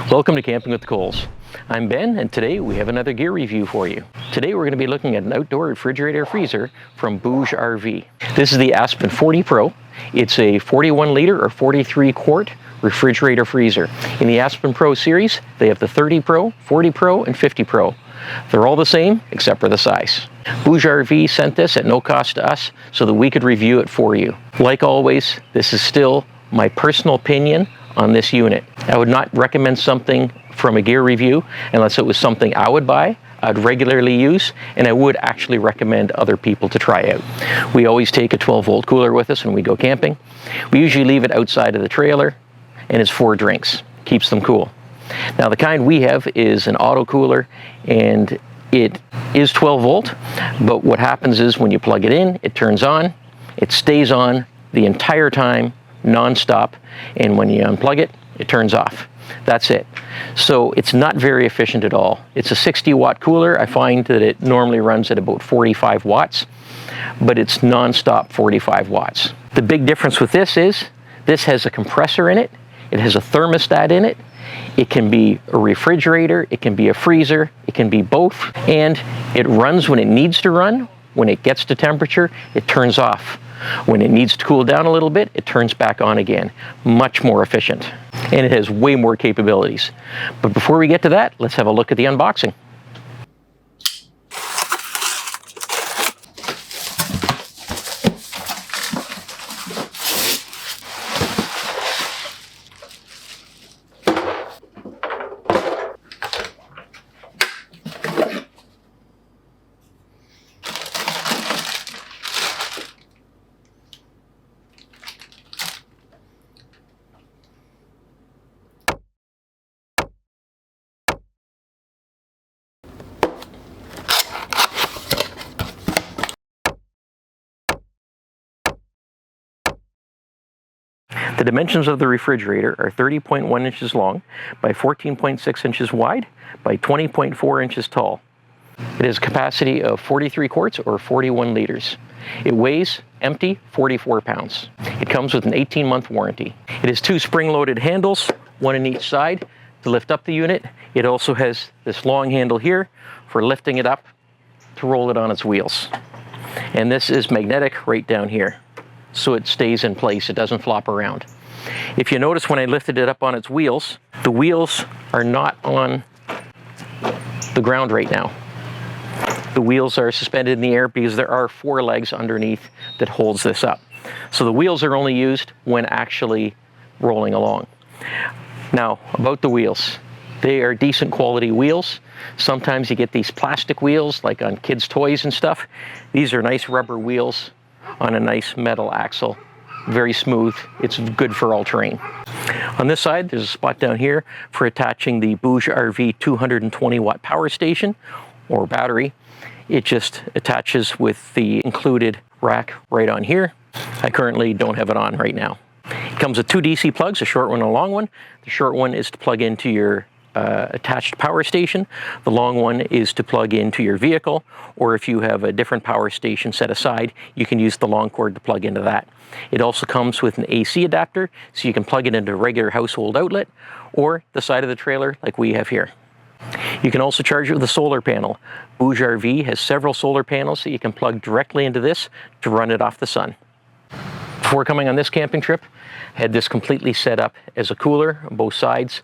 Welcome to Camping with the Coles. I'm Ben, and today we have another gear review for you. Today we're going to be looking at an outdoor refrigerator freezer from BougeRV. This is the Aspen 40 Pro. It's a 41 liter or 43 quart refrigerator freezer. In the Aspen Pro series, they have the 30 Pro, 40 Pro, and 50 Pro. They're all the same except for the size. BougeRV sent this at no cost to us so that we could review it for you. Like always, this is still my personal opinion on this unit. I would not recommend something from a gear review unless it was something I would buy, I'd regularly use, and I would actually recommend other people to try out. We always take a 12-volt cooler with us when we go camping. We usually leave it outside of the trailer, and it's 4 drinks. Keeps them cool. Now the kind we have is an auto cooler, and it is 12 volt, but what happens is when you plug it in, it turns on, it stays on the entire time, non-stop, and when you unplug it, it turns off. That's it. So it's not very efficient at all. It's a 60 watt cooler. I find that it normally runs at about 45 watts, but it's non-stop 45 watts. The big difference with this is this has a compressor in it, it has a thermostat in it, it can be a refrigerator, it can be a freezer, it can be both, and it runs when it needs to run. When it gets to temperature, it turns off. When it needs to cool down a little bit, it turns back on again. Much more efficient. And it has way more capabilities. But before we get to that, let's have a look at the unboxing. The dimensions of the refrigerator are 30.1 inches long by 14.6 inches wide by 20.4 inches tall. It has a capacity of 43 quarts or 41 liters. It weighs, empty, 44 pounds. It comes with an 18-month warranty. It has 2 spring-loaded handles, one on each side, to lift up the unit. It also has this long handle here for lifting it up to roll it on its wheels. And this is magnetic right down here, so it stays in place, it doesn't flop around. If you notice when I lifted it up on its wheels, the wheels are not on the ground right now. The wheels are suspended in the air because there are 4 legs underneath that holds this up. So the wheels are only used when actually rolling along. Now, about the wheels. They are decent quality wheels. Sometimes you get these plastic wheels, like on kids' toys and stuff. These are nice rubber wheels on a nice metal axle. Very smooth. It's good for all terrain. On this side, there's a spot down here for attaching the BougeRV 220 watt power station or battery. It just attaches with the included rack right on here. I currently don't have it on right now. It comes with 2 DC plugs, a short one and a long one. The short one is to plug into your attached power station. The long one is to plug into your vehicle, or if you have a different power station set aside, you can use the long cord to plug into that. It also comes with an AC adapter, so you can plug it into a regular household outlet, or the side of the trailer like we have here. You can also charge it with a solar panel. BougeRV has several solar panels that you can plug directly into this to run it off the sun. Before coming on this camping trip, I had this completely set up as a cooler on both sides.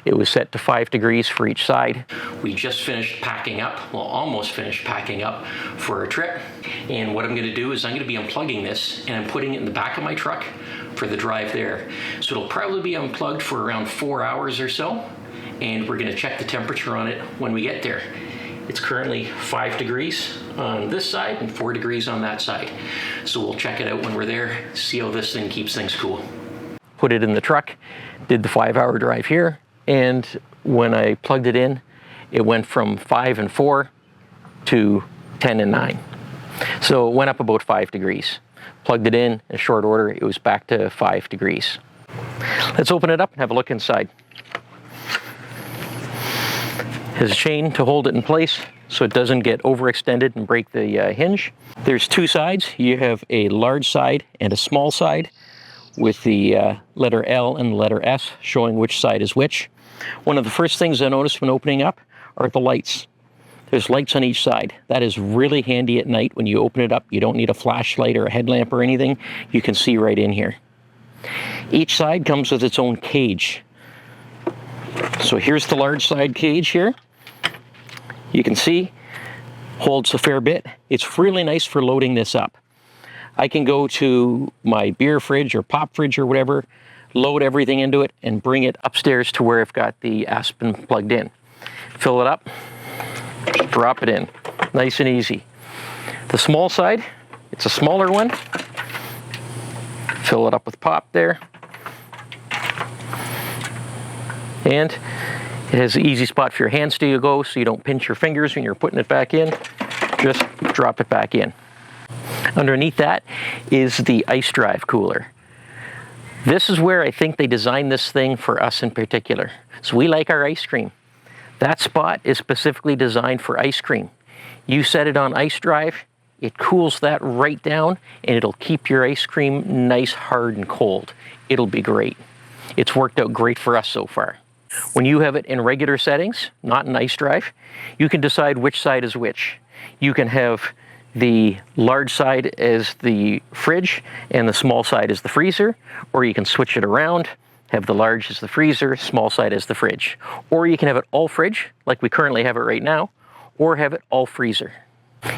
It was set to 5 degrees for each side. We just finished packing up, well, almost finished packing up for a trip. And what I'm gonna do is I'm gonna be unplugging this and I'm putting it in the back of my truck for the drive there. So it'll probably be unplugged for around 4 hours or so. And we're gonna check the temperature on it when we get there. It's currently 5 degrees on this side and 4 degrees on that side. So we'll check it out when we're there, see how this thing keeps things cool. Put it in the truck, did the 5-hour drive here, and when I plugged it in, it went from 5 and 4 to 10 and 9. So it went up about 5 degrees. Plugged it in short order, it was back to 5 degrees. Let's open it up and have a look inside. Has a chain to hold it in place so it doesn't get overextended and break the hinge. There's 2 sides. You have a large side and a small side with the letter L and the letter S showing which side is which. One of the first things I noticed when opening up are the lights. There's lights on each side. That is really handy at night when you open it up. You don't need a flashlight or a headlamp or anything. You can see right in here. Each side comes with its own cage. So here's the large side cage here. You can see, holds a fair bit. It's really nice for loading this up. I can go to my beer fridge or pop fridge or whatever, load everything into it and bring it upstairs to where I've got the Aspen plugged in. Fill it up, drop it in, nice and easy. The small side, it's a smaller one. Fill it up with pop there. And it has an easy spot for your hands to go so you don't pinch your fingers when you're putting it back in. Just drop it back in. Underneath that is the IceDrive cooler. This is where I think they designed this thing for us in particular. So we like our ice cream. That spot is specifically designed for ice cream. You set it on IceDrive, it cools that right down, and it'll keep your ice cream nice, hard, and cold. It'll be great. It's worked out great for us so far. When you have it in regular settings, not in IceDrive, you can decide which side is which. You can have the large side as the fridge and the small side as the freezer, or you can switch it around, have the large as the freezer, small side as the fridge. Or you can have it all fridge, like we currently have it right now, or have it all freezer.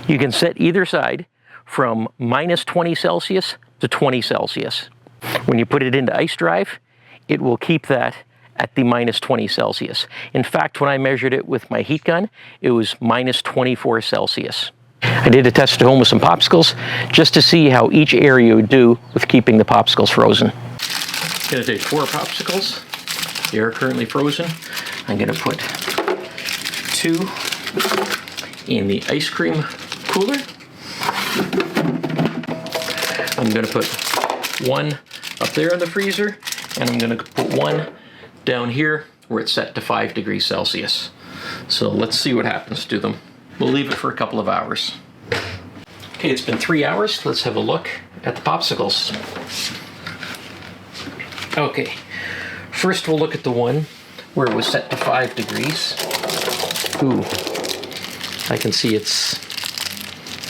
You can set either side from minus 20 Celsius to 20 Celsius. When you put it into IceDrive, it will keep that at the minus 20 Celsius. In fact, when I measured it with my heat gun, it was minus 24 Celsius. I did a test at home with some popsicles just to see how each area would do with keeping the popsicles frozen. I'm going to take 4 popsicles. They are currently frozen. I'm going to put 2 in the ice cream cooler. I'm going to put 1 up there in the freezer, and I'm going to put 1 down here where it's set to 5 degrees Celsius. So let's see what happens to them. We'll leave it for a couple of hours. Okay, it's been 3 hours. Let's have a look at the popsicles. Okay, first we'll look at the one where it was set to 5 degrees. Ooh, I can see it's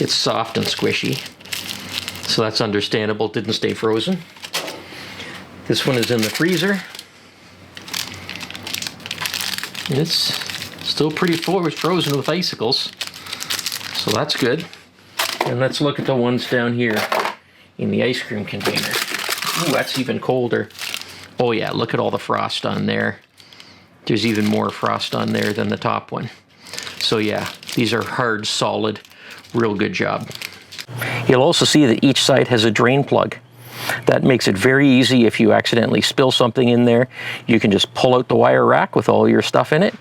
soft and squishy. So that's understandable, it didn't stay frozen. This one is in the freezer. It's still pretty frozen with icicles, so that's good. And let's look at the ones down here in the ice cream container. Ooh, that's even colder. Oh yeah, look at all the frost on there. There's even more frost on there than the top one. So yeah, these are hard, solid, real good job. You'll also see that each side has a drain plug. That makes it very easy if you accidentally spill something in there. You can just pull out the wire rack with all your stuff in it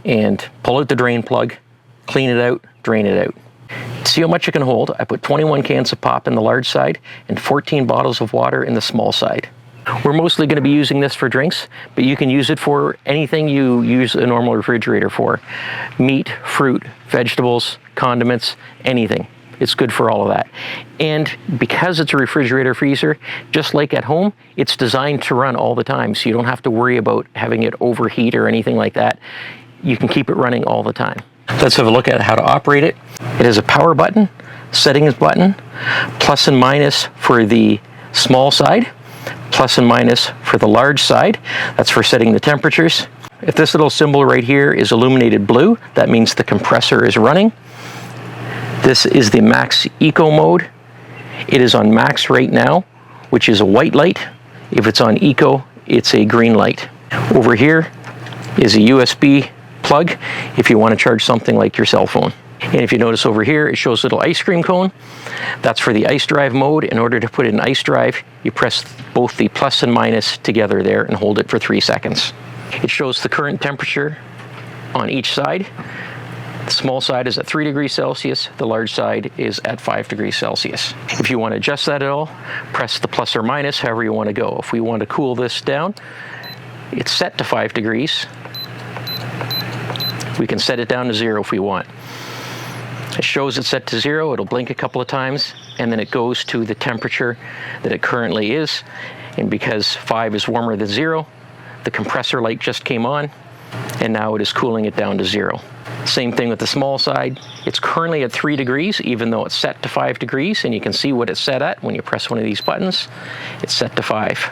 and pull out the drain plug, clean it out, drain it out. See how much it can hold? I put 21 cans of pop in the large side and 14 bottles of water in the small side. We're mostly going to be using this for drinks, but you can use it for anything you use a normal refrigerator for. Meat, fruit, vegetables, condiments, anything. It's good for all of that. And because it's a refrigerator freezer, just like at home, it's designed to run all the time, so you don't have to worry about having it overheat or anything like that. You can keep it running all the time. Let's have a look at how to operate it. It has a power button, settings button, plus and minus for the small side, plus and minus for the large side. That's for setting the temperatures. If this little symbol right here is illuminated blue, that means the compressor is running. This is the Max Eco mode. It is on Max right now, which is a white light. If it's on Eco, it's a green light. Over here is a USB plug if you want to charge something like your cell phone. And if you notice over here, it shows a little ice cream cone. That's for the IceDrive mode. In order to put it in IceDrive, you press both the plus and minus together there and hold it for 3 seconds. It shows the current temperature on each side. The small side is at 3 degrees Celsius, the large side is at 5 degrees Celsius. If you want to adjust that at all, press the plus or minus, however you want to go. If we want to cool this down, it's set to 5 degrees. We can set it down to 0 if we want. It shows it's set to 0, it'll blink a couple of times, and then it goes to the temperature that it currently is. And because 5 is warmer than 0, the compressor light just came on. and now it is cooling it down to 0. Same thing with the small side. It's currently at 3 degrees, even though it's set to 5 degrees, and you can see what it's set at when you press one of these buttons. It's set to 5.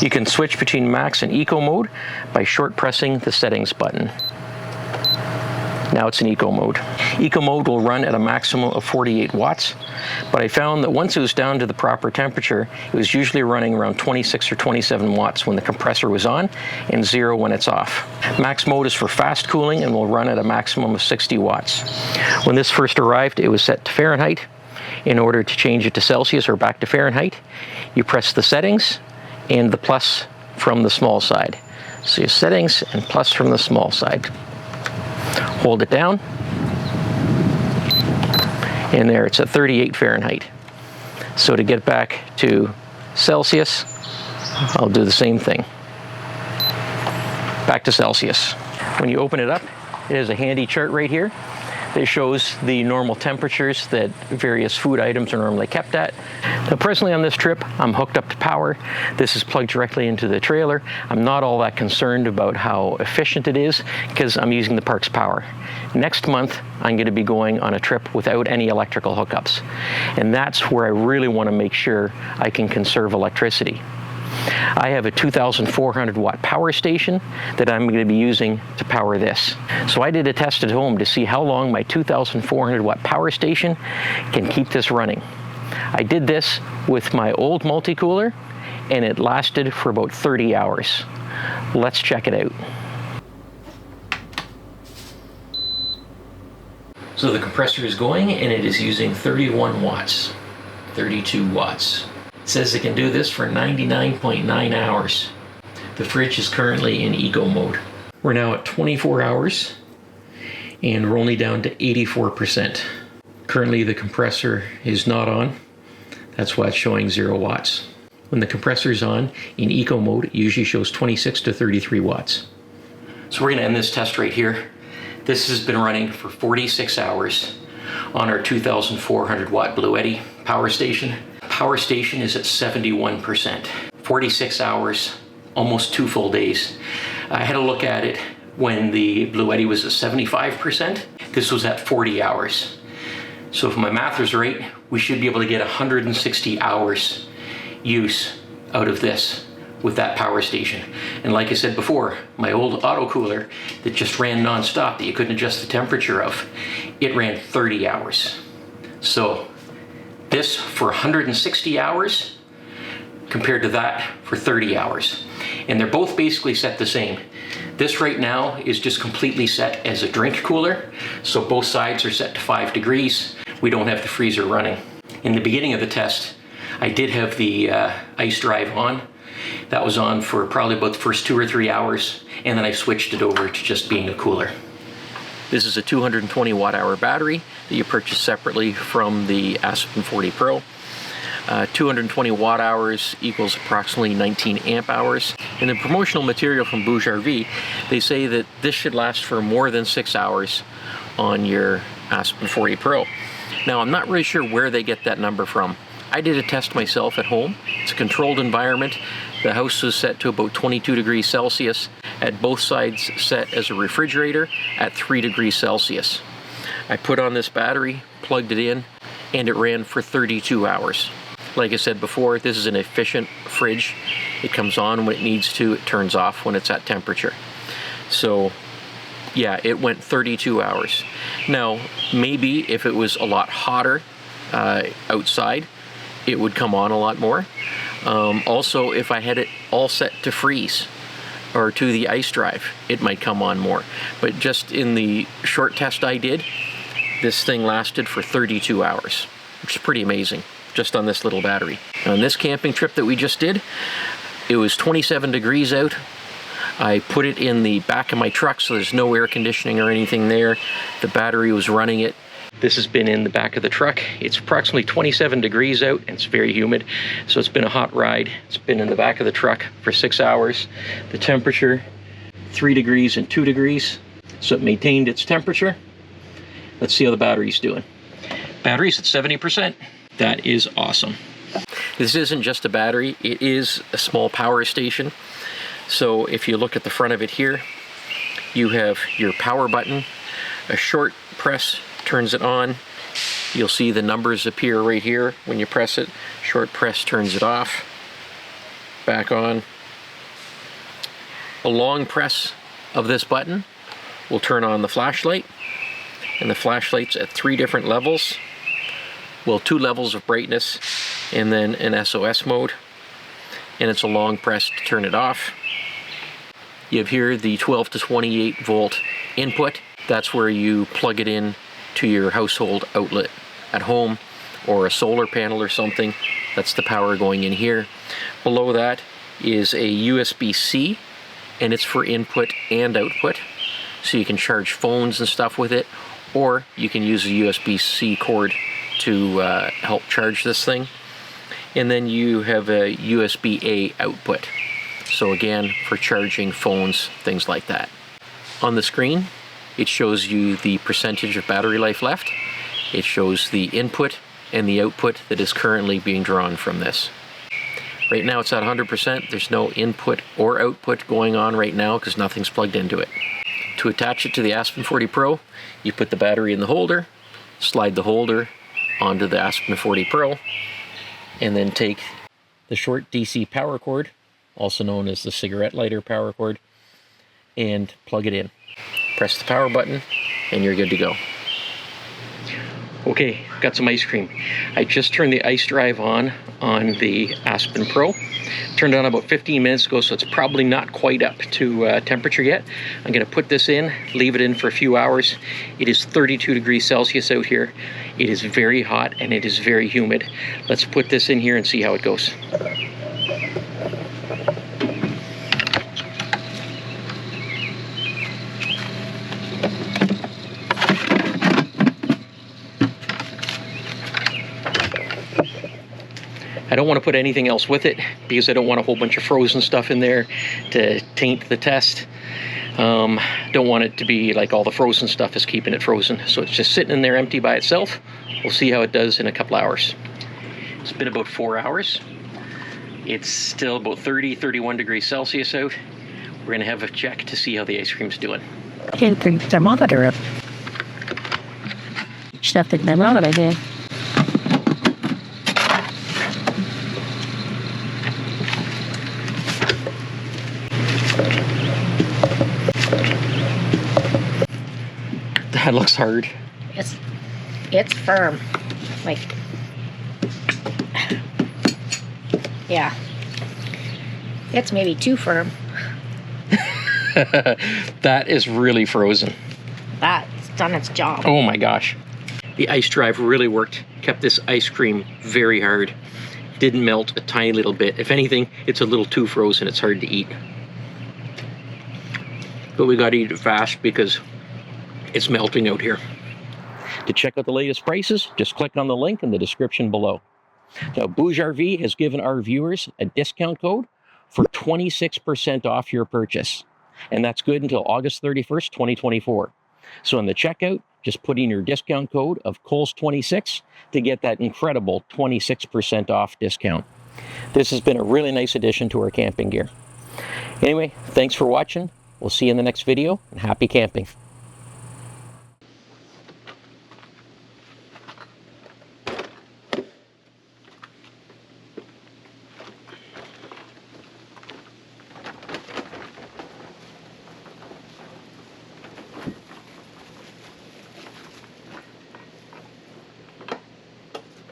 You can switch between max and eco mode by short pressing the settings button. Now it's in eco mode. Eco mode will run at a maximum of 48 watts, but I found that once it was down to the proper temperature, it was usually running around 26 or 27 watts when the compressor was on and 0 when it's off. Max mode is for fast cooling and will run at a maximum of 60 watts. When this first arrived, it was set to Fahrenheit. In order to change it to Celsius or back to Fahrenheit, you press the settings and the plus from the small side. So your settings and plus from the small side. Hold it down, and there it's at 38 Fahrenheit. So to get back to Celsius, I'll do the same thing. Back to Celsius. When you open it up, it has a handy chart right here that shows the normal temperatures that various food items are normally kept at. Now presently on this trip, I'm hooked up to power. This is plugged directly into the trailer. I'm not all that concerned about how efficient it is because I'm using the park's power. Next month, I'm going to be going on a trip without any electrical hookups. And that's where I really want to make sure I can conserve electricity. I have a 2,400 watt power station that I'm going to be using to power this. So I did a test at home to see how long my 2,400 watt power station can keep this running. I did this with my old multi-cooler and it lasted for about 30 hours. Let's check it out. So the compressor is going and it is using 31 watts, 32 watts. It says it can do this for 99.9 hours. The fridge is currently in eco mode. We're now at 24 hours and we're only down to 84%. Currently the compressor is not on. That's why it's showing 0 watts. When the compressor is on in eco mode, it usually shows 26 to 33 watts. So we're going to end this test right here. This has been running for 46 hours on our 2,400 watt BougeRV power station. Power station is at 71%. 46 hours, almost 2 full days. I had a look at it when the BougeRV was at 75%. This was at 40 hours. So if my math is right, we should be able to get 160 hours use out of this with that power station. And like I said before, my old auto cooler that just ran non-stop that you couldn't adjust the temperature of, it ran 30 hours. So this for 160 hours compared to that for 30 hours. And they're both basically set the same. This right now is just completely set as a drink cooler. So both sides are set to 5 degrees. We don't have the freezer running. In the beginning of the test, I did have the IceDrive on. That was on for probably about the first 2 or 3 hours, and then I switched it over to just being a cooler. This is a 220 watt hour battery that you purchase separately from the Aspen 40 Pro. 220 watt hours equals approximately 19 amp hours. In the promotional material from BougeRV, they say that this should last for more than 6 hours on your Aspen 40 Pro. Now, I'm not really sure where they get that number from. I did a test myself at home. It's a controlled environment. The house was set to about 22 degrees Celsius, at both sides set as a refrigerator at 3 degrees Celsius. I put on this battery, plugged it in, and it ran for 32 hours. Like I said before, this is an efficient fridge. It comes on when it needs to, it turns off when it's at temperature. So yeah, it went 32 hours. Now, maybe if it was a lot hotter outside, it would come on a lot more. Also, if I had it all set to freeze or to the IceDrive, it might come on more. But just in the short test I did, this thing lasted for 32 hours, which is pretty amazing, just on this little battery. On this camping trip that we just did, it was 27 degrees out. I put it in the back of my truck, so there's no air conditioning or anything there. The battery was running it. This has been in the back of the truck. It's approximately 27 degrees out and it's very humid. So it's been a hot ride. It's been in the back of the truck for 6 hours. The temperature, 3 degrees and 2 degrees. So it maintained its temperature. Let's see how the battery's doing. Battery's at 70%. That is awesome. This isn't just a battery, it is a small power station. So if you look at the front of it here, you have your power button. A short press turns it on. You'll see the numbers appear right here when you press it. Short press turns it off. Back on. A long press of this button will turn on the flashlight. And the flashlight's at 3 different levels. Well, 2 levels of brightness and then an SOS mode. And it's a long press to turn it off. You have here the 12 to 28 volt input. That's where you plug it in to your household outlet at home or a solar panel or something. That's the power going in here. Below that is a USB-C, and it's for input and output. So you can charge phones and stuff with it, or you can use a USB-C cord to help charge this thing. And then you have a USB-A output. So again, for charging phones, things like that. On the screen, it shows you the percentage of battery life left. It shows the input and the output that is currently being drawn from this. Right now it's at 100%. There's no input or output going on right now because nothing's plugged into it. To attach it to the Aspen 40 Pro, you put the battery in the holder, slide the holder onto the Aspen 40 Pro, and then take the short DC power cord, also known as the cigarette lighter power cord, and plug it in. Press the power button and you're good to go. Okay, got some ice cream. I just turned the IceDrive on the Aspen Pro. Turned it on about 15 minutes ago, so it's probably not quite up to temperature yet. I'm gonna put this in, leave it in for a few hours. It is 32 degrees Celsius out here. It is very hot and it is very humid. Let's put this in here and see how it goes. I don't want to put anything else with it because I don't want a whole bunch of frozen stuff in there to taint the test. Don't want it to be like all the frozen stuff is keeping it frozen. So it's just sitting in there empty by itself. We'll see how it does in a couple hours. It's been about 4 hours. It's still about 30, 31 degrees Celsius out. We're gonna have a check to see how the ice cream's doing. Can't turn the thermometer up. Stuff the thermometer here. That looks hard. It's firm. Like, yeah. It's maybe too firm. That is really frozen. That's done its job. Oh my gosh. The IceDrive really worked. Kept this ice cream very hard. Didn't melt a tiny little bit. If anything, it's a little too frozen. It's hard to eat. But we gotta eat it fast because it's melting out here. To check out the latest prices, just click on the link in the description below. Now, BougeRV has given our viewers a discount code for 26% off your purchase. And that's good until August 31st, 2024. So in the checkout, just put in your discount code of Coles26 to get that incredible 26% off discount. This has been a really nice addition to our camping gear. Anyway, thanks for watching. We'll see you in the next video, and happy camping.